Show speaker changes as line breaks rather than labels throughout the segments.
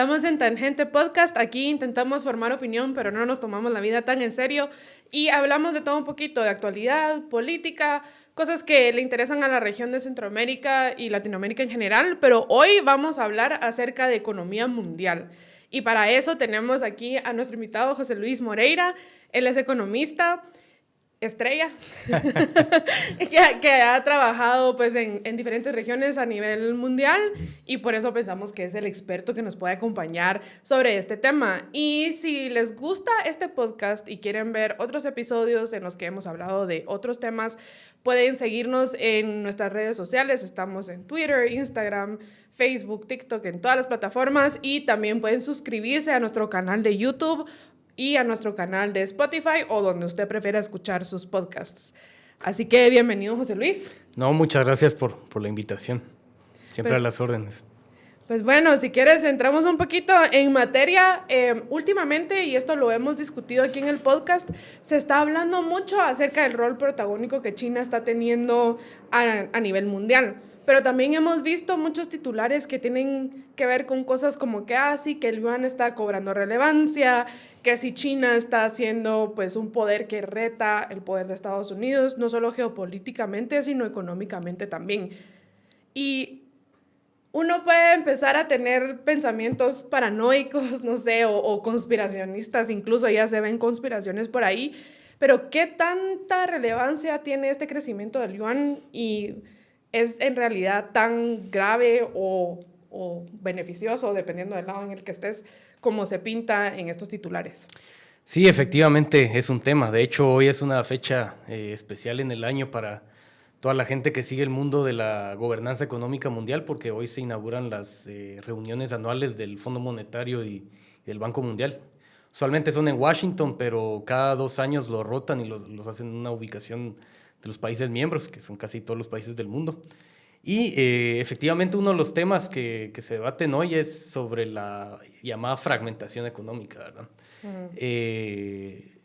Estamos en Tangente Podcast. Aquí intentamos formar opinión, pero no nos tomamos la vida tan en serio. Y hablamos de todo un poquito, de actualidad, política, cosas que le interesan a la región de Centroamérica y Latinoamérica en general. Pero hoy vamos a hablar acerca de economía mundial. Y para eso tenemos aquí a nuestro invitado José Luis Moreira. Él es economista estrella que ha trabajado pues en diferentes regiones a nivel mundial y por eso pensamos que es el experto que nos puede acompañar sobre este tema. Y si les gusta este podcast y quieren ver otros episodios en los que hemos hablado de otros temas, pueden seguirnos en nuestras redes sociales. Estamos en Twitter, Instagram, Facebook, TikTok, en todas las plataformas, y también pueden suscribirse a nuestro canal de YouTube y a nuestro canal de Spotify o donde usted prefiera escuchar sus podcasts. Así que bienvenido, José Luis.
No, muchas gracias por la invitación. Siempre
Pues,
a las órdenes.
Pues bueno, si quieres, entramos un poquito en materia. Últimamente, y esto lo hemos discutido aquí en el podcast, se está hablando mucho acerca del rol protagónico que China está teniendo a nivel mundial. Pero también hemos visto muchos titulares que tienen que ver con cosas como que sí, que el yuan está cobrando relevancia, que si China está siendo pues un poder que reta el poder de Estados Unidos, no solo geopolíticamente, sino económicamente también. Y uno puede empezar a tener pensamientos paranoicos, no sé, o conspiracionistas, incluso ya se ven conspiraciones por ahí, pero ¿qué tanta relevancia tiene este crecimiento del yuan y es en realidad tan grave o beneficioso, dependiendo del lado en el que estés, como se pinta en estos titulares?
Sí, efectivamente es un tema. De hecho, hoy es una fecha especial en el año para toda la gente que sigue el mundo de la gobernanza económica mundial, porque hoy se inauguran las reuniones anuales del Fondo Monetario y del Banco Mundial. Usualmente son en Washington, pero cada 2 años lo rotan y los hacen en una ubicación de los países miembros, que son casi todos los países del mundo. Y efectivamente uno de los temas que se debaten hoy es sobre la llamada fragmentación económica, ¿verdad?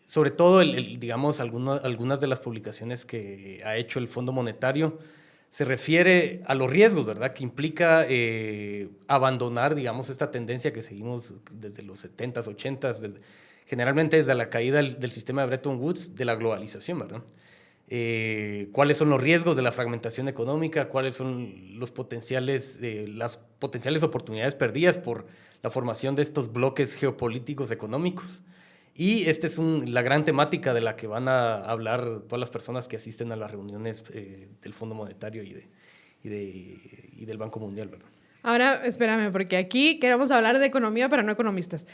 Sobre todo, digamos, algunas de las publicaciones que ha hecho el Fondo Monetario se refiere a los riesgos, ¿verdad? Que implica abandonar, digamos, esta tendencia que seguimos desde los 70s, 80s, generalmente desde la caída del sistema de Bretton Woods, de la globalización, ¿verdad? Cuáles son los riesgos de la fragmentación económica, cuáles son las potenciales oportunidades perdidas por la formación de estos bloques geopolíticos económicos. Y esta es la gran temática de la que van a hablar todas las personas que asisten a las reuniones del Fondo Monetario y del Banco Mundial, ¿verdad?
Ahora, espérame, porque aquí queremos hablar de economía, pero no economistas.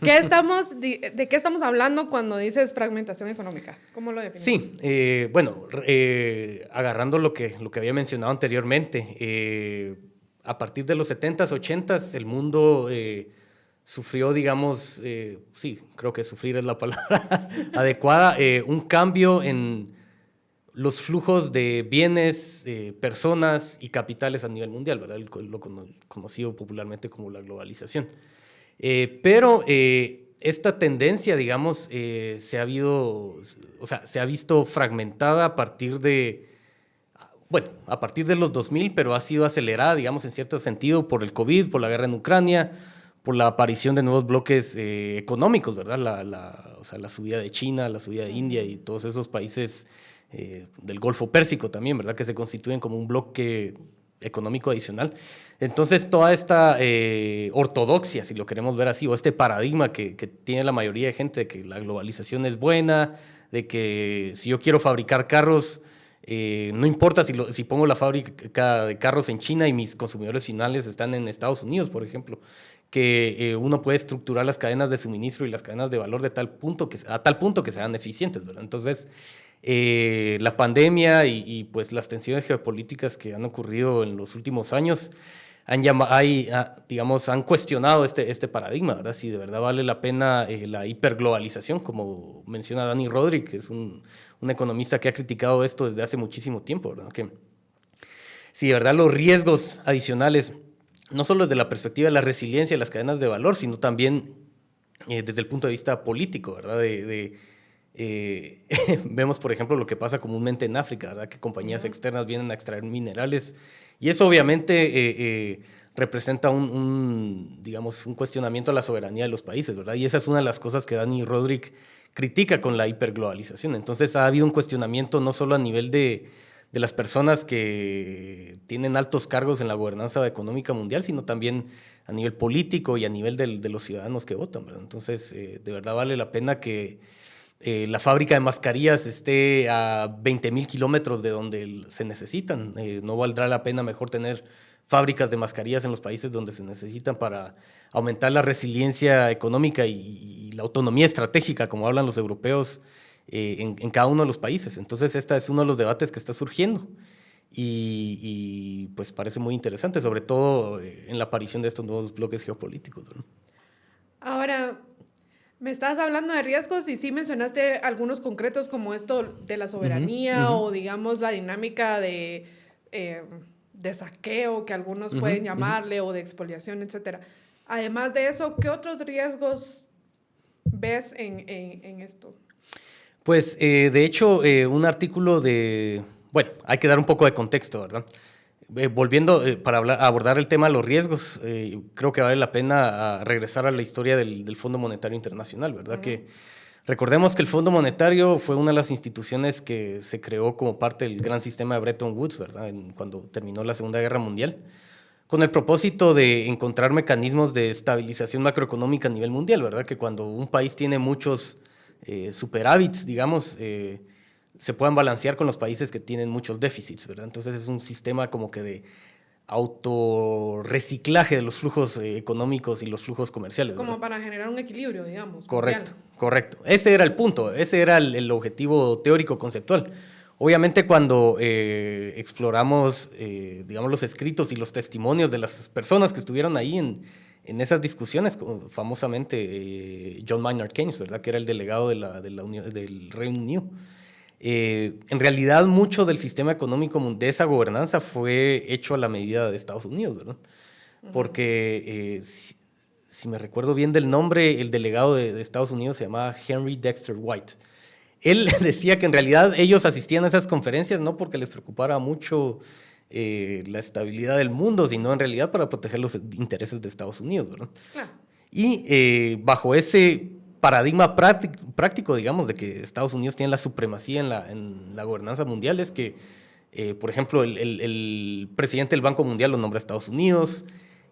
¿De qué estamos hablando cuando dices fragmentación económica? ¿Cómo lo defines?
Sí, bueno, agarrando lo que había mencionado anteriormente, a partir de los 70s, 80s, el mundo sufrió, digamos, sí, creo que sufrir es la palabra adecuada, un cambio en los flujos de bienes, personas y capitales a nivel mundial, ¿verdad? Lo conocido popularmente como la globalización. Pero esta tendencia, digamos, se ha visto fragmentada a partir de los 2000, pero ha sido acelerada, digamos, en cierto sentido por el COVID, por la guerra en Ucrania, por la aparición de nuevos bloques económicos, ¿verdad? La subida de China, la subida de India y todos esos países del Golfo Pérsico también, ¿verdad? Que se constituyen como un bloque económico adicional. Entonces, toda esta ortodoxia, si lo queremos ver así, o este paradigma que tiene la mayoría de gente de que la globalización es buena, de que si yo quiero fabricar carros, no importa si pongo la fábrica de carros en China y mis consumidores finales están en Estados Unidos, por ejemplo, que uno puede estructurar las cadenas de suministro y las cadenas de valor a tal punto que sean eficientes, ¿verdad? Entonces, la pandemia y pues las tensiones geopolíticas que han ocurrido en los últimos años han cuestionado este paradigma, ¿verdad? Si de verdad vale la pena la hiperglobalización, como menciona Dani Rodrik, que es un economista que ha criticado esto desde hace muchísimo tiempo, ¿verdad? Que si de verdad los riesgos adicionales, no solo desde la perspectiva de la resiliencia de las cadenas de valor, sino también desde el punto de vista político, ¿verdad? Vemos, por ejemplo, lo que pasa comúnmente en África, ¿verdad? Que compañías externas vienen a extraer minerales y eso obviamente representa digamos, un cuestionamiento a la soberanía de los países, ¿verdad? Y esa es una de las cosas que Dani Rodrik critica con la hiperglobalización. Entonces ha habido un cuestionamiento no solo a nivel de las personas que tienen altos cargos en la gobernanza económica mundial, sino también a nivel político y a nivel de los ciudadanos que votan, ¿verdad? Entonces, de verdad vale la pena que la fábrica de mascarillas esté a 20,000 kilómetros de donde se necesitan. No valdrá la pena mejor tener fábricas de mascarillas en los países donde se necesitan para aumentar la resiliencia económica y la autonomía estratégica, como hablan los europeos, en cada uno de los países. Entonces, este es uno de los debates que está surgiendo y pues parece muy interesante, sobre todo en la aparición de estos nuevos bloques geopolíticos, ¿no?
Ahora, me estabas hablando de riesgos y sí mencionaste algunos concretos como esto de la soberanía o digamos la dinámica de saqueo que algunos pueden llamarle o de expoliación, etcétera. Además de eso, ¿qué otros riesgos ves en esto?
Pues de hecho un artículo bueno, hay que dar un poco de contexto, ¿verdad? Volviendo para abordar el tema de los riesgos, creo que vale la pena regresar a la historia del Fondo Monetario Internacional, ¿verdad? Que recordemos que el Fondo Monetario fue una de las instituciones que se creó como parte del gran sistema de Bretton Woods, ¿verdad? Cuando terminó la Segunda Guerra Mundial, con el propósito de encontrar mecanismos de estabilización macroeconómica a nivel mundial, ¿verdad? Que cuando un país tiene muchos superávits, digamos, se puedan balancear con los países que tienen muchos déficits, ¿verdad? Entonces es un sistema como que de autorreciclaje de los flujos económicos y los flujos comerciales, ¿verdad?
Como para generar un equilibrio, digamos.
Correcto,
mundial.
correcto. Ese era el punto, ese era el objetivo teórico conceptual. Obviamente cuando exploramos, digamos, los escritos y los testimonios de las personas que estuvieron ahí en esas discusiones, famosamente John Maynard Keynes, ¿verdad? Que era el delegado del Reino Unido. En realidad, mucho del sistema económico de esa gobernanza fue hecho a la medida de Estados Unidos, ¿verdad? Porque, si me recuerdo bien del nombre, el delegado de Estados Unidos se llamaba Henry Dexter White. Él decía que en realidad ellos asistían a esas conferencias no porque les preocupara mucho la estabilidad del mundo, sino en realidad para proteger los intereses de Estados Unidos, ¿verdad?
Claro.
Y bajo ese paradigma práctico, digamos, de que Estados Unidos tiene la supremacía en la gobernanza mundial, es que, por ejemplo, el presidente del Banco Mundial lo nombra Estados Unidos,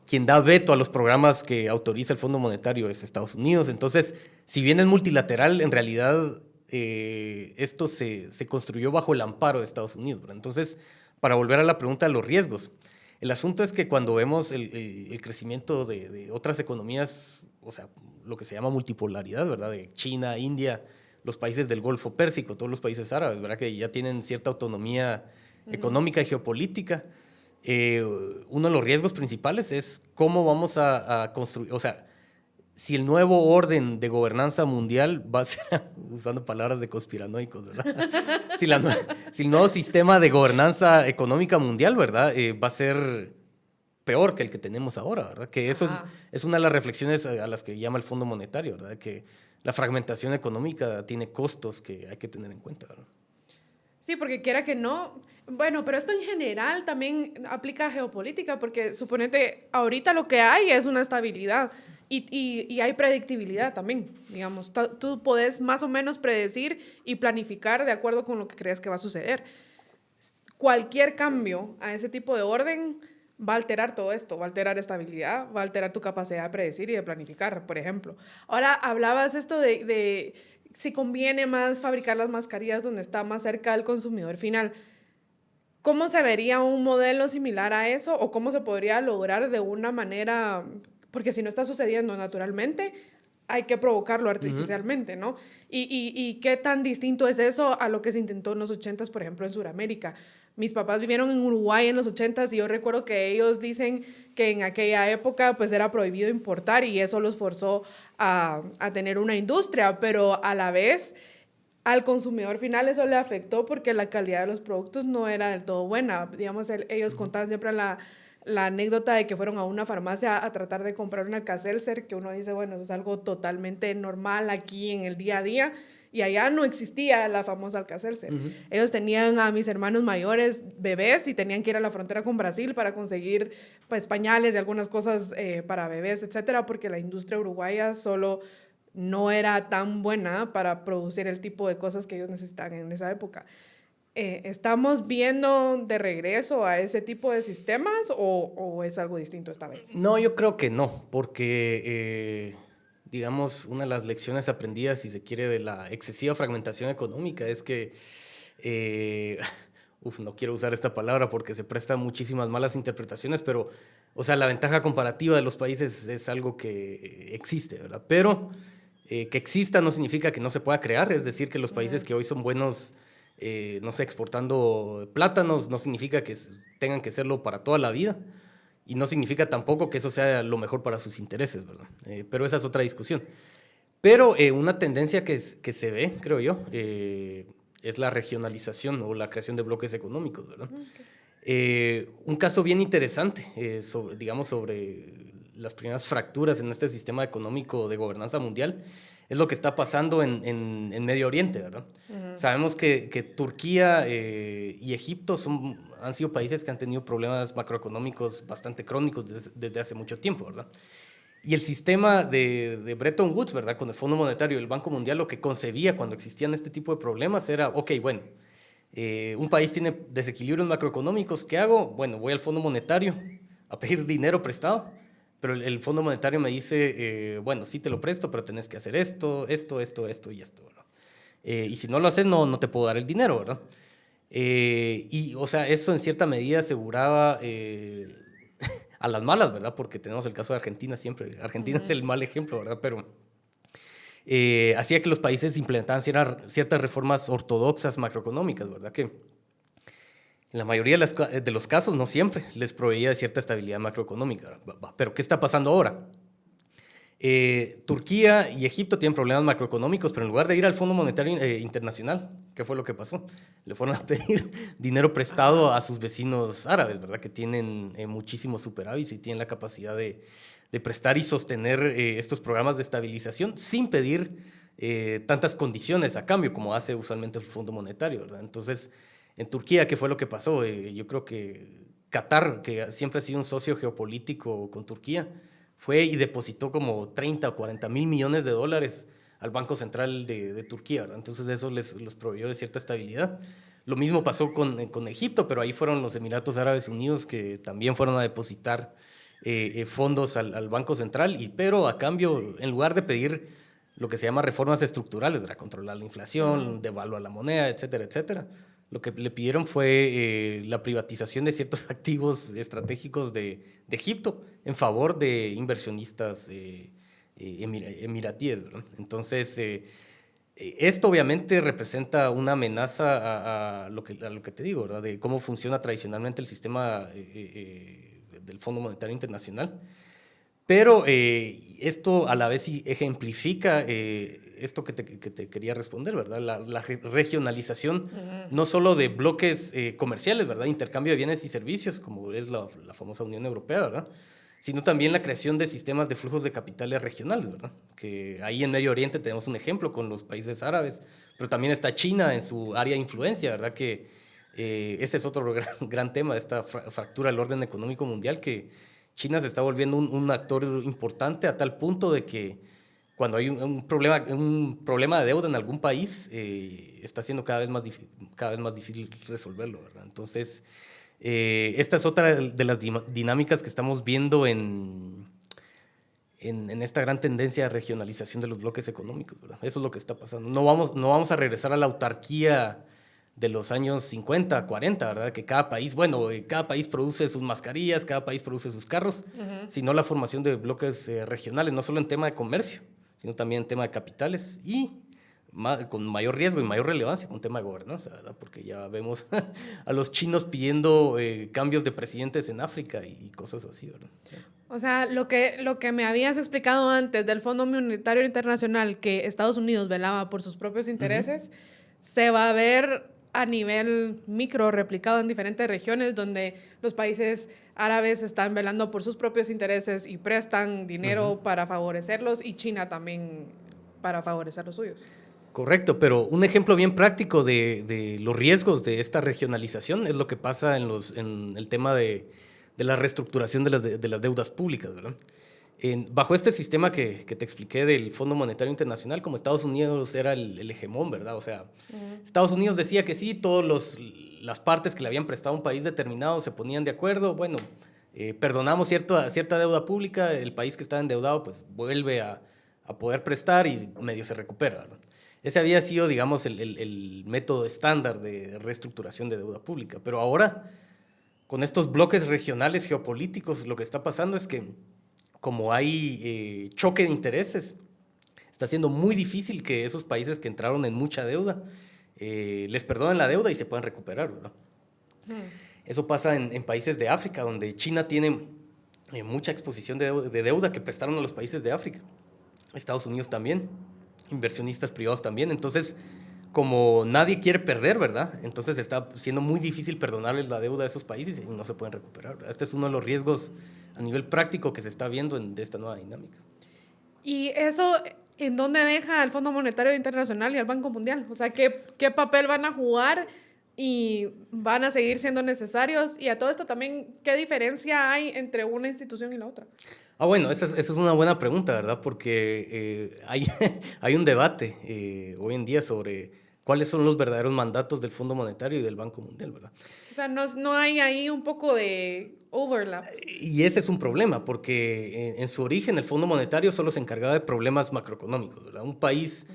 quien da veto a los programas que autoriza el Fondo Monetario es Estados Unidos. Entonces, si bien es multilateral, en realidad esto se construyó bajo el amparo de Estados Unidos, ¿verdad? Entonces, para volver a la pregunta de los riesgos, el asunto es que cuando vemos el crecimiento de otras economías, o sea, lo que se llama multipolaridad, ¿verdad? De China, India, los países del Golfo Pérsico, todos los países árabes, ¿verdad? Que ya tienen cierta autonomía económica y geopolítica. Uno de los riesgos principales es cómo vamos a construir, o sea, si el nuevo orden de gobernanza mundial va a ser, usando palabras de conspiranoicos, ¿verdad? Si el nuevo sistema de gobernanza económica mundial, ¿verdad? Va a ser peor que el que tenemos ahora, ¿verdad? Que eso es una de las reflexiones a las que llama el Fondo Monetario, ¿verdad? Que la fragmentación económica tiene costos que hay que tener en cuenta, ¿verdad?
Sí, porque quiera que no, bueno, pero esto en general también aplica a geopolítica, porque suponete, ahorita lo que hay es una estabilidad y hay predictibilidad también, digamos, tú podés más o menos predecir y planificar de acuerdo con lo que crees que va a suceder. Cualquier cambio a ese tipo de orden va a alterar todo esto, va a alterar estabilidad, va a alterar tu capacidad de predecir y de planificar, por ejemplo. Ahora, hablabas esto de si conviene más fabricar las mascarillas donde está más cerca del consumidor final. ¿Cómo se vería un modelo similar a eso o cómo se podría lograr de una manera? Porque si no está sucediendo naturalmente, hay que provocarlo artificialmente, ¿no? ¿Y qué tan distinto es eso a lo que se intentó en los 80s, por ejemplo, en Sudamérica? Mis papás vivieron en Uruguay en los 80s y yo recuerdo que ellos dicen que en aquella época pues era prohibido importar y eso los forzó a tener una industria, pero a la vez al consumidor final eso le afectó porque la calidad de los productos no era del todo buena. Digamos, ellos contaban siempre la anécdota de que fueron a una farmacia a tratar de comprar un Alka-Seltzer, que uno dice, bueno, eso es algo totalmente normal aquí en el día a día, y allá no existía la famosa Alka-Seltzer. Ellos tenían a mis hermanos mayores bebés y tenían que ir a la frontera con Brasil para conseguir pues, pañales y algunas cosas para bebés, etcétera, porque la industria uruguaya solo no era tan buena para producir el tipo de cosas que ellos necesitaban en esa época. ¿Estamos viendo de regreso a ese tipo de sistemas o es algo distinto esta vez?
No, yo creo que no, porque, digamos, una de las lecciones aprendidas, si se quiere, de la excesiva fragmentación económica es que, no quiero usar esta palabra porque se presta a muchísimas malas interpretaciones, pero, o sea, la ventaja comparativa de los países es algo que existe, ¿verdad? Pero que exista no significa que no se pueda crear, es decir, que los países que hoy son buenos, no sé, exportando plátanos, no significa que tengan que serlo para toda la vida. Y no significa tampoco que eso sea lo mejor para sus intereses, ¿verdad? Pero esa es otra discusión. Pero una tendencia que se ve, creo yo, es la regionalización o la creación de bloques económicos, ¿verdad? Okay. Un caso bien interesante, sobre las primeras fracturas en este sistema económico de gobernanza mundial, es lo que está pasando en Medio Oriente, ¿verdad? Sabemos que Turquía y Egipto han sido países que han tenido problemas macroeconómicos bastante crónicos desde hace mucho tiempo, ¿verdad? Y el sistema de Bretton Woods, ¿verdad? Con el Fondo Monetario y el Banco Mundial, lo que concebía cuando existían este tipo de problemas era, ok, bueno, un país tiene desequilibrios macroeconómicos, ¿qué hago? Bueno, voy al Fondo Monetario a pedir dinero prestado, pero el Fondo Monetario me dice, bueno, sí te lo presto, pero tenés que hacer esto y esto, ¿verdad? Y si no lo haces, no te puedo dar el dinero, ¿verdad? Y, o sea, eso en cierta medida aseguraba a las malas, ¿verdad? Porque tenemos el caso de Argentina siempre. Argentina es el mal ejemplo, ¿verdad? Pero hacía que los países implementaran ciertas reformas ortodoxas macroeconómicas, ¿verdad? Que en la mayoría de los casos, no siempre, les proveía de cierta estabilidad macroeconómica. Pero ¿qué está pasando ahora? Turquía y Egipto tienen problemas macroeconómicos, pero en lugar de ir al Fondo Monetario Internacional, ¿qué fue lo que pasó? Le fueron a pedir dinero prestado a sus vecinos árabes, ¿verdad? Que tienen muchísimos superávits y tienen la capacidad de prestar y sostener estos programas de estabilización sin pedir tantas condiciones a cambio como hace usualmente el Fondo Monetario, ¿verdad? Entonces, en Turquía, ¿qué fue lo que pasó? Yo creo que Qatar, que siempre ha sido un socio geopolítico con Turquía, fue y depositó como 30 o 40 mil millones de dólares al Banco Central de Turquía, ¿verdad? Entonces eso les proveyó de cierta estabilidad. Lo mismo pasó con Egipto, pero ahí fueron los Emiratos Árabes Unidos que también fueron a depositar fondos al Banco Central, pero a cambio, en lugar de pedir lo que se llama reformas estructurales, ¿verdad? Controlar la inflación, devaluar la moneda, etcétera, etcétera. Lo que le pidieron fue la privatización de ciertos activos estratégicos de Egipto en favor de inversionistas emiratíes, ¿verdad? Entonces, esto obviamente representa una amenaza a lo que te digo, ¿verdad? De cómo funciona tradicionalmente el sistema del Fondo Monetario Internacional. Pero esto a la vez ejemplifica esto que te quería responder, ¿verdad? La regionalización no solo de bloques comerciales, ¿verdad? Intercambio de bienes y servicios, como es la famosa Unión Europea, ¿verdad? Sino también la creación de sistemas de flujos de capitales regionales, ¿verdad? Que ahí en Medio Oriente tenemos un ejemplo con los países árabes, pero también está China en su área de influencia, ¿verdad? Que ese es otro gran tema de esta fractura del orden económico mundial, que China se está volviendo un actor importante a tal punto de que cuando hay un problema de deuda en algún país, está siendo cada vez más difícil resolverlo, ¿verdad? Entonces, esta es otra de las dinámicas que estamos viendo en esta gran tendencia de regionalización de los bloques económicos, ¿verdad? Eso es lo que está pasando. No vamos a regresar a la autarquía de los años 50, 40, ¿verdad? Que cada país produce sus mascarillas, cada país produce sus carros, sino la formación de bloques regionales, no solo en tema de comercio, sino también en tema de capitales y con mayor riesgo y mayor relevancia con tema de gobernanza, ¿verdad? Porque ya vemos a los chinos pidiendo cambios de presidentes en África y cosas así, ¿verdad?
O sea, lo que me habías explicado antes del Fondo Monetario Internacional, que Estados Unidos velaba por sus propios intereses, se va a ver a nivel micro replicado en diferentes regiones donde los países árabes están velando por sus propios intereses y prestan dinero para favorecerlos y China también para favorecer los suyos.
Correcto, pero un ejemplo bien práctico de los riesgos de esta regionalización es lo que pasa en el tema de la reestructuración de las deudas públicas, ¿verdad? Bajo este sistema que te expliqué del Fondo Monetario Internacional, como Estados Unidos era el hegemón, ¿verdad? O sea, Estados Unidos decía que sí, todas las partes que le habían prestado a un país determinado se ponían de acuerdo, bueno, perdonamos cierta deuda pública, el país que estaba endeudado pues vuelve a poder prestar y medio se recupera, ¿verdad? Ese había sido, digamos, el método estándar de reestructuración de deuda pública. Pero ahora, con estos bloques regionales geopolíticos, lo que está pasando es que, como hay choque de intereses, está siendo muy difícil que esos países que entraron en mucha deuda les perdonen la deuda y se puedan recuperar, ¿verdad? Eso pasa en países de África, donde China tiene mucha exposición de deuda que prestaron a los países de África. Estados Unidos también. Inversionistas privados también. Entonces, como nadie quiere perder, ¿verdad? Entonces está siendo muy difícil perdonarles la deuda a esos países y no se pueden recuperar, ¿verdad? Este es uno de los riesgos a nivel práctico que se está viendo de esta nueva dinámica.
¿Y eso en dónde deja al Fondo Monetario Internacional y al Banco Mundial? O sea, ¿qué papel van a jugar y van a seguir siendo necesarios? Y a todo esto también, ¿qué diferencia hay entre una institución y la otra?
Bueno, esa es una buena pregunta, ¿verdad? Porque hay un debate hoy en día sobre cuáles son los verdaderos mandatos del Fondo Monetario y del Banco Mundial, ¿verdad?
O sea, no hay ahí un poco de overlap.
Y ese es un problema, porque en su origen el Fondo Monetario solo se encargaba de problemas macroeconómicos, ¿verdad? Un país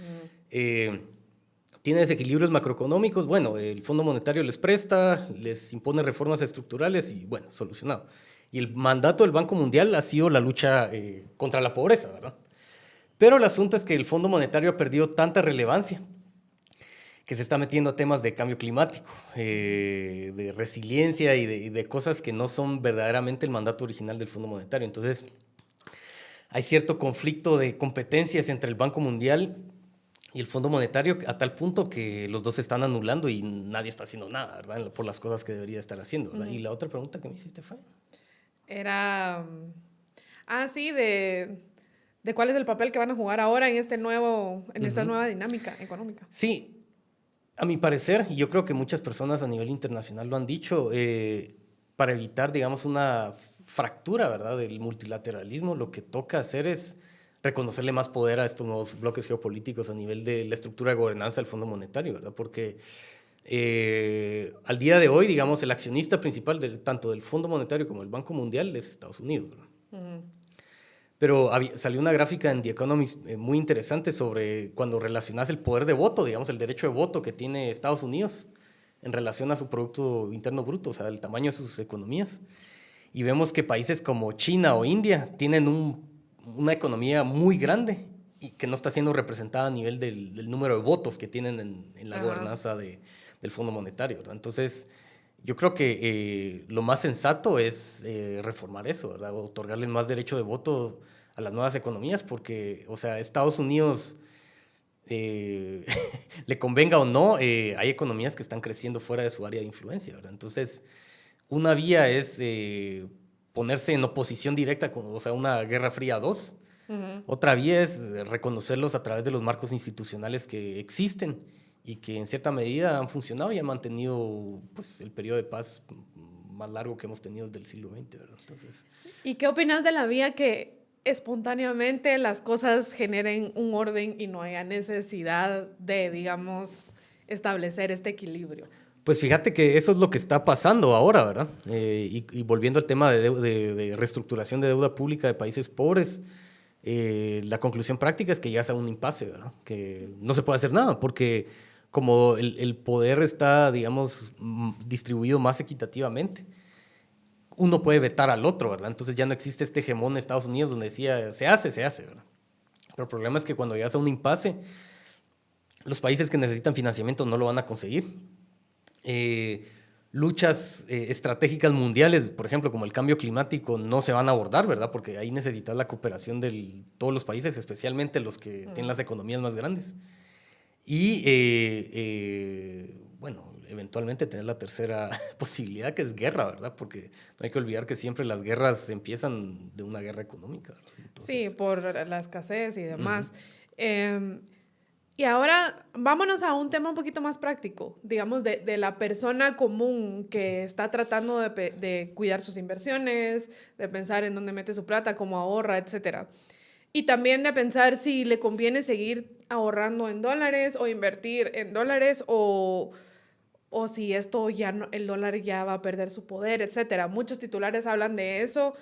tiene desequilibrios macroeconómicos, bueno, el Fondo Monetario les presta, les impone reformas estructurales y, bueno, solucionado. Y el mandato del Banco Mundial ha sido la lucha contra la pobreza, ¿verdad? Pero el asunto es que el Fondo Monetario ha perdido tanta relevancia que se está metiendo a temas de cambio climático, de resiliencia y de cosas que no son verdaderamente el mandato original del Fondo Monetario. Entonces, hay cierto conflicto de competencias entre el Banco Mundial y el Fondo Monetario a tal punto que los dos se están anulando y nadie está haciendo nada, ¿verdad? Por las cosas que debería estar haciendo, ¿verdad? Y la otra pregunta que me hiciste fue...
Era, sí, de cuál es el papel que van a jugar ahora en esta nueva dinámica económica.
Sí, a mi parecer, y yo creo que muchas personas a nivel internacional lo han dicho, para evitar, digamos, una fractura, ¿verdad?, del multilateralismo, lo que toca hacer es reconocerle más poder a estos nuevos bloques geopolíticos a nivel de la estructura de gobernanza del Fondo Monetario, ¿verdad? Porque al día de hoy, digamos, el accionista principal tanto del Fondo Monetario como del Banco Mundial es Estados Unidos, ¿verdad? Pero salió una gráfica en The Economist muy interesante sobre cuando relacionas el poder de voto, digamos, el derecho de voto que tiene Estados Unidos en relación a su Producto Interno Bruto, o sea, el tamaño de sus economías. Y vemos que países como China o India tienen una economía muy grande y que no está siendo representada a nivel del número de votos que tienen en la gobernanza del Fondo Monetario, ¿verdad? Entonces, yo creo que lo más sensato es reformar eso, ¿verdad? Otorgarle más derecho de voto a las nuevas economías, porque, o sea, Estados Unidos, le convenga o no, hay economías que están creciendo fuera de su área de influencia, ¿verdad? Entonces, una vía es ponerse en oposición directa, o sea, una Guerra Fría 2. Otra vía es reconocerlos a través de los marcos institucionales que existen y que en cierta medida han funcionado y han mantenido, pues, el periodo de paz más largo que hemos tenido desde el siglo XX, ¿verdad? Entonces,
¿y qué opinas de la vía que espontáneamente las cosas generen un orden y no haya necesidad de, digamos, establecer este equilibrio?
pues fíjate que eso es lo que está pasando ahora, ¿verdad? Y volviendo al tema de reestructuración de deuda pública de países pobres, la conclusión práctica es que ya está un impasse, ¿verdad? Que no se puede hacer nada porque como el poder está, digamos, distribuido más equitativamente, uno puede vetar al otro, ¿verdad? Entonces ya no existe este hegemón de Estados Unidos donde decía, se hace, ¿verdad? Pero el problema es que cuando llegas a un impasse, los países que necesitan financiamiento no lo van a conseguir. Luchas estratégicas mundiales, por ejemplo, como el cambio climático, no se van a abordar, ¿verdad? Porque ahí necesitas la cooperación de todos los países, especialmente los que tienen las economías más grandes. Y, bueno, eventualmente tener la tercera posibilidad, que es guerra, ¿verdad? Porque no hay que olvidar que siempre las guerras empiezan de una guerra económica, ¿verdad? Entonces,
sí, por la escasez y demás. Y ahora vámonos a un tema un poquito más práctico, digamos, de la persona común que está tratando de cuidar sus inversiones, de pensar en dónde mete su plata, cómo ahorra, etcétera. Y también de pensar si le conviene seguir ahorrando en dólares o invertir en dólares o si esto ya no, el dólar ya va a perder su poder, etcétera. Muchos titulares hablan de eso,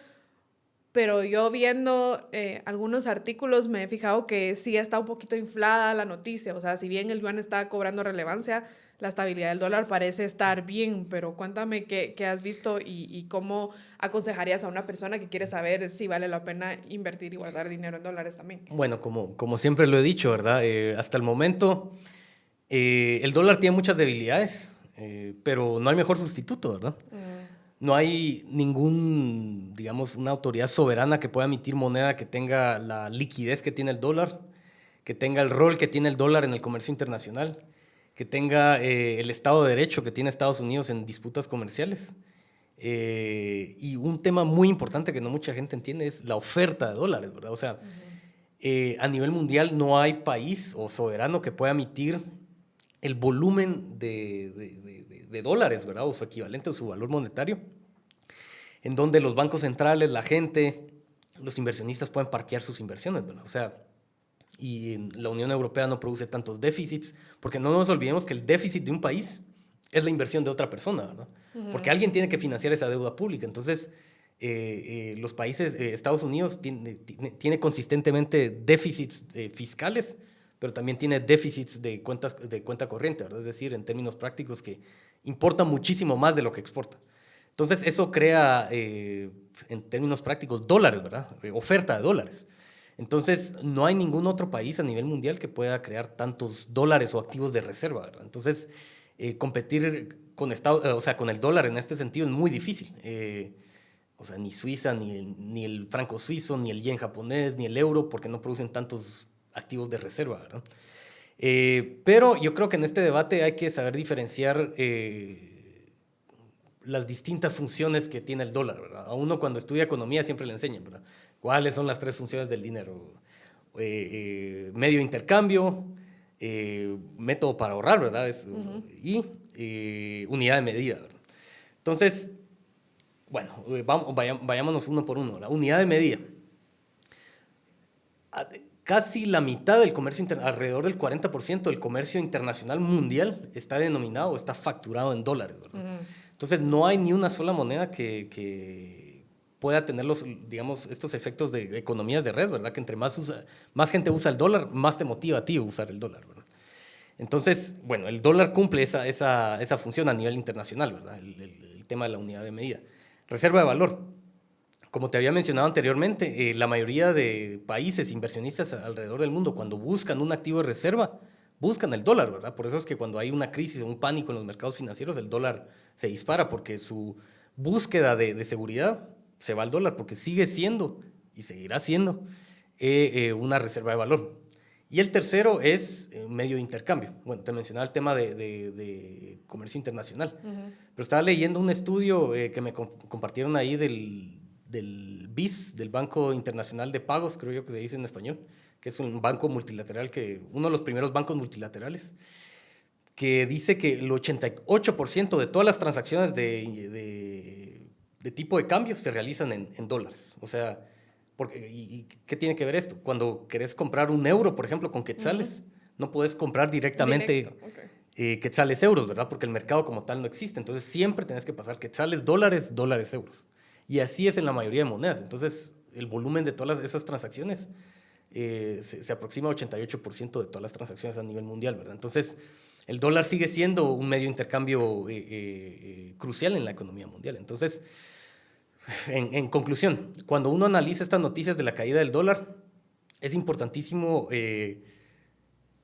pero yo viendo algunos artículos me he fijado que sí está un poquito inflada la noticia. O sea, si bien el yuan está cobrando relevancia, la estabilidad del dólar parece estar bien, pero cuéntame qué has visto y cómo aconsejarías a una persona que quiere saber si vale la pena invertir y guardar dinero en dólares también.
Bueno, como siempre lo he dicho, ¿verdad? Hasta el momento el dólar tiene muchas debilidades, pero no hay mejor sustituto, ¿verdad? No hay ningún, digamos, una autoridad soberana que pueda emitir moneda que tenga la liquidez que tiene el dólar, que tenga el rol que tiene el dólar en el comercio internacional, que tenga el Estado de Derecho que tiene Estados Unidos en disputas comerciales. Y un tema muy importante que no mucha gente entiende es la oferta de dólares, ¿verdad? O sea, a nivel mundial no hay país o soberano que pueda emitir el volumen de dólares, ¿verdad? O su equivalente o su valor monetario, en donde los bancos centrales, la gente, los inversionistas pueden parquear sus inversiones, ¿verdad? O sea, y la Unión Europea no produce tantos déficits, porque no nos olvidemos que el déficit de un país es la inversión de otra persona, ¿verdad? Porque alguien tiene que financiar esa deuda pública. Entonces, los países, Estados Unidos tiene consistentemente déficits fiscales, pero también tiene déficits de cuenta corriente, ¿verdad? Es decir, en términos prácticos, que importa muchísimo más de lo que exporta. Entonces, eso crea, en términos prácticos, dólares, ¿verdad? Oferta de dólares. Entonces, no hay ningún otro país a nivel mundial que pueda crear tantos dólares o activos de reserva, ¿verdad? Entonces, competir con con el dólar en este sentido es muy difícil. O sea, ni Suiza, ni el franco suizo, ni el yen japonés, ni el euro, porque no producen tantos activos de reserva, ¿verdad? Pero yo creo que en este debate hay que saber diferenciar las distintas funciones que tiene el dólar, ¿verdad? A uno cuando estudia economía siempre le enseñan, ¿verdad? ¿Cuáles son las tres funciones del dinero? Medio de intercambio, método para ahorrar, ¿verdad? Y unidad de medida, ¿verdad? Entonces, bueno, vayámonos uno por uno. La unidad de medida. Casi la mitad del comercio alrededor del 40% del comercio internacional mundial está denominado, está facturado en dólares, ¿verdad? Entonces, no hay ni una sola moneda que pueda tener digamos, estos efectos de economías de red, ¿verdad? Que entre más gente usa el dólar, más te motiva a ti a usar el dólar, ¿verdad? Entonces, bueno, el dólar cumple esa función a nivel internacional, ¿verdad? El tema de la unidad de medida. Reserva de valor. Como te había mencionado anteriormente, la mayoría de países inversionistas alrededor del mundo, cuando buscan un activo de reserva, buscan el dólar, ¿verdad? Por eso es que cuando hay una crisis o un pánico en los mercados financieros, el dólar se dispara, porque su búsqueda de seguridad se va al dólar, porque sigue siendo y seguirá siendo una reserva de valor. Y el tercero es medio de intercambio. Bueno, te mencionaba el tema de comercio internacional, pero estaba leyendo un estudio que me compartieron ahí del BIS, del Banco Internacional de Pagos, creo yo que se dice en español, que es un banco multilateral, uno de los primeros bancos multilaterales, que dice que el 88% de todas las transacciones de tipo de cambio se realizan en dólares. O sea, ¿y qué tiene que ver esto? Cuando querés comprar un euro, por ejemplo, con quetzales, no puedes comprar directamente quetzales euros, ¿verdad? Porque el mercado como tal no existe. Entonces siempre tenés que pasar quetzales, dólares, dólares, euros. Y así es en la mayoría de monedas. Entonces el volumen de todas esas transacciones se aproxima al 88% de todas las transacciones a nivel mundial, ¿verdad? Entonces el dólar sigue siendo un medio de intercambio crucial en la economía mundial. Entonces, en conclusión, cuando uno analiza estas noticias de la caída del dólar, es importantísimo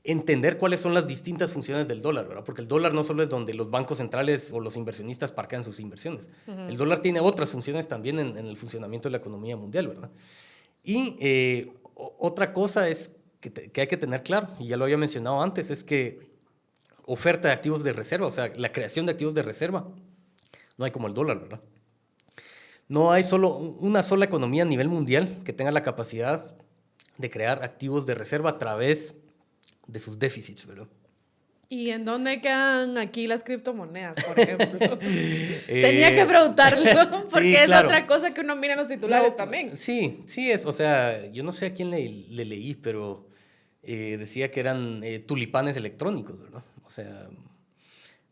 entender cuáles son las distintas funciones del dólar, ¿verdad? Porque el dólar no solo es donde los bancos centrales o los inversionistas parquean sus inversiones. El dólar tiene otras funciones también en el funcionamiento de la economía mundial, ¿verdad? Y otra cosa es que hay que tener claro, y ya lo había mencionado antes, es que oferta de activos de reserva, o sea, la creación de activos de reserva, no hay como el dólar, ¿verdad? No hay una sola economía a nivel mundial que tenga la capacidad de crear activos de reserva a través de sus déficits, ¿verdad?
¿Y en dónde quedan aquí las criptomonedas, por ejemplo? Tenía que preguntarlo, porque
sí, claro.
es otra cosa que uno mira en los titulares
No,
también.
Sí, es, o sea, yo no sé a quién le leí, pero decía que eran tulipanes electrónicos, ¿verdad? O sea,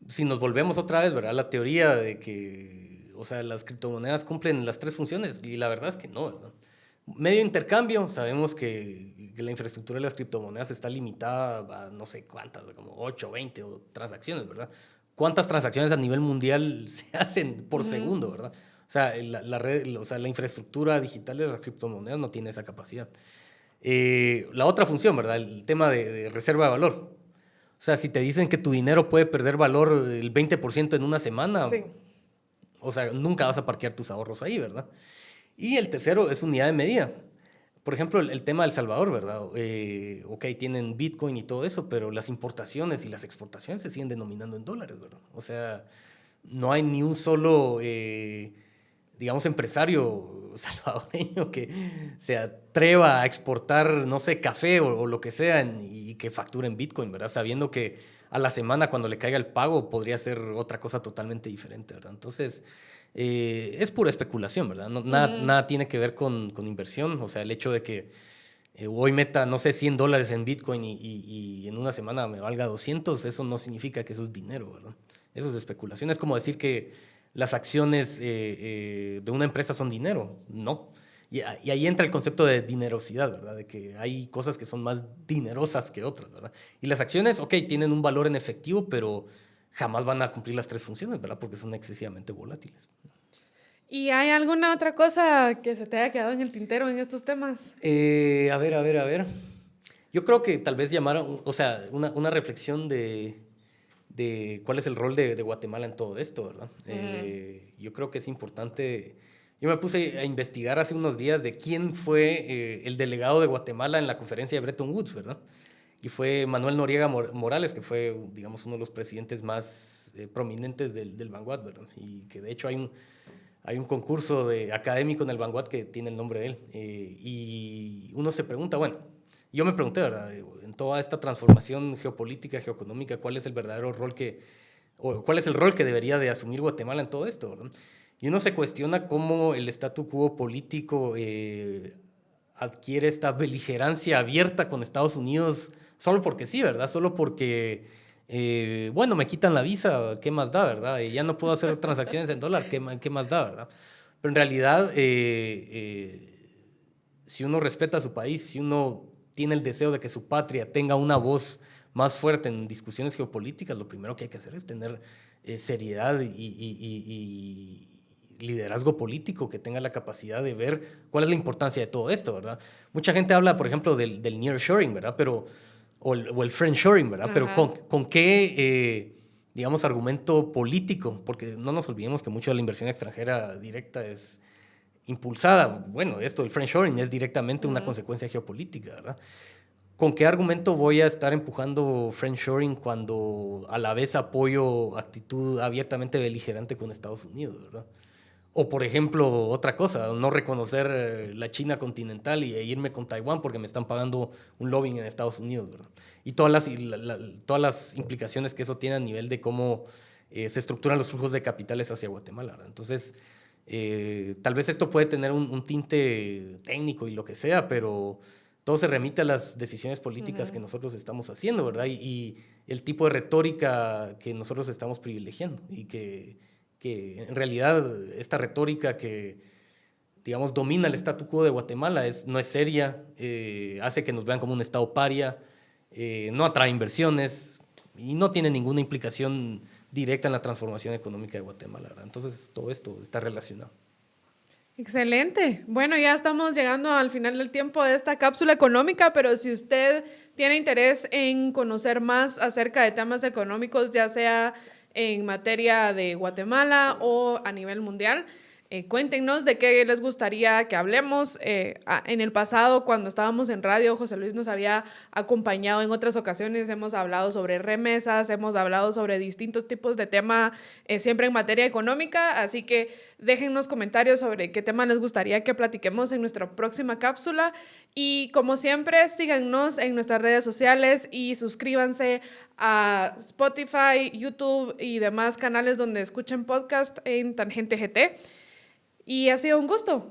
si nos volvemos otra vez, ¿verdad? La teoría de que, o sea, las criptomonedas cumplen las tres funciones, y la verdad es que no, ¿verdad? Medio intercambio, sabemos que la infraestructura de las criptomonedas está limitada a no sé cuántas, como 8, 20 o transacciones, ¿verdad? ¿Cuántas transacciones a nivel mundial se hacen por segundo, ¿verdad? O sea, la red, o sea, la infraestructura digital de las criptomonedas no tiene esa capacidad. La otra función, ¿verdad? El tema de reserva de valor. O sea, si te dicen que tu dinero puede perder valor el 20% en una semana,
Sí.
o sea, nunca vas a parquear tus ahorros ahí, ¿verdad? Y el tercero es unidad de medida. Por ejemplo, el tema de El Salvador, ¿verdad? Ok, tienen Bitcoin y todo eso, pero las importaciones y las exportaciones se siguen denominando en dólares, ¿verdad? O sea, no hay ni un solo, digamos, empresario salvadoreño que se atreva a exportar, no sé, café o lo que sea y que facture en Bitcoin, ¿verdad? Sabiendo que a la semana cuando le caiga el pago podría ser otra cosa totalmente diferente, ¿verdad? Entonces, es pura especulación, ¿verdad? No, nada tiene que ver con inversión, o sea, el hecho de que hoy meta, no sé, $100 en Bitcoin y en una semana me valga 200, eso no significa que eso es dinero, ¿verdad? Eso es especulación. Es como decir que las acciones de una empresa son dinero. No. Y ahí entra el concepto de dinerosidad, ¿verdad? De que hay cosas que son más dinerosas que otras, ¿verdad? Y las acciones, ok, tienen un valor en efectivo, pero jamás van a cumplir las tres funciones, ¿verdad? Porque son excesivamente volátiles.
¿Y hay alguna otra cosa que se te haya quedado en el tintero en estos temas?
A ver. Yo creo que tal vez llamar, o sea, una reflexión de cuál es el rol de Guatemala en todo esto, ¿verdad? Yo creo que es importante. Yo me puse a investigar hace unos días de quién fue el delegado de Guatemala en la conferencia de Bretton Woods, ¿verdad? Y fue Manuel Noriega Morales, que fue, digamos, uno de los presidentes más prominentes del Vanguard, ¿verdad? Y que de hecho hay un concurso académico en el Vanguard que tiene el nombre de él. Y uno se pregunta, bueno, yo me pregunté, ¿verdad? En toda esta transformación geopolítica, geoeconómica, ¿cuál es el verdadero rol o cuál es el rol que debería de asumir Guatemala en todo esto, ¿verdad? Y uno se cuestiona cómo el statu quo político adquiere esta beligerancia abierta con Estados Unidos solo porque sí, ¿verdad? Solo porque, bueno, me quitan la visa, ¿qué más da, verdad? Y ya no puedo hacer transacciones en dólar, ¿qué más da, verdad? Pero en realidad, si uno respeta a su país, si uno tiene el deseo de que su patria tenga una voz más fuerte en discusiones geopolíticas, lo primero que hay que hacer es tener seriedad y liderazgo político que tenga la capacidad de ver cuál es la importancia de todo esto, ¿verdad? Mucha gente habla, por ejemplo, del nearshoring, ¿verdad? Pero, o el friendshoring, ¿verdad? Pero ¿con qué, digamos, argumento político? Porque no nos olvidemos que mucho de la inversión extranjera directa es impulsada. Bueno, esto, el friendshoring, es directamente una consecuencia geopolítica, ¿verdad? ¿Con qué argumento voy a estar empujando friendshoring cuando a la vez apoyo actitud abiertamente beligerante con Estados Unidos, ¿verdad? O, por ejemplo, otra cosa, no reconocer la China continental e irme con Taiwán porque me están pagando un lobbying en Estados Unidos, ¿verdad? Y todas las implicaciones que eso tiene a nivel de cómo se estructuran los flujos de capitales hacia Guatemala, ¿verdad? Entonces, tal vez esto puede tener un tinte técnico y lo que sea, pero todo se remite a las decisiones políticas que nosotros estamos haciendo, ¿verdad? Y el tipo de retórica que nosotros estamos privilegiando y que en realidad esta retórica que, digamos, domina el statu quo de Guatemala no es seria, hace que nos vean como un estado paria, no atrae inversiones y no tiene ninguna implicación directa en la transformación económica de Guatemala, ¿verdad? Entonces todo esto está relacionado.
Excelente. Bueno, ya estamos llegando al final del tiempo de esta cápsula económica, pero si usted tiene interés en conocer más acerca de temas económicos, ya sea en materia de Guatemala o a nivel mundial, Cuéntenos de qué les gustaría que hablemos. En el pasado, cuando estábamos en radio, José Luis nos había acompañado en otras ocasiones. Hemos hablado sobre remesas, hemos hablado sobre distintos tipos de tema, siempre en materia económica. Así que déjennos comentarios sobre qué tema les gustaría que platiquemos en nuestra próxima cápsula. Y como siempre, síganos en nuestras redes sociales y suscríbanse a Spotify, YouTube y demás canales donde escuchen podcast en Tangente GT. Y ha sido un gusto.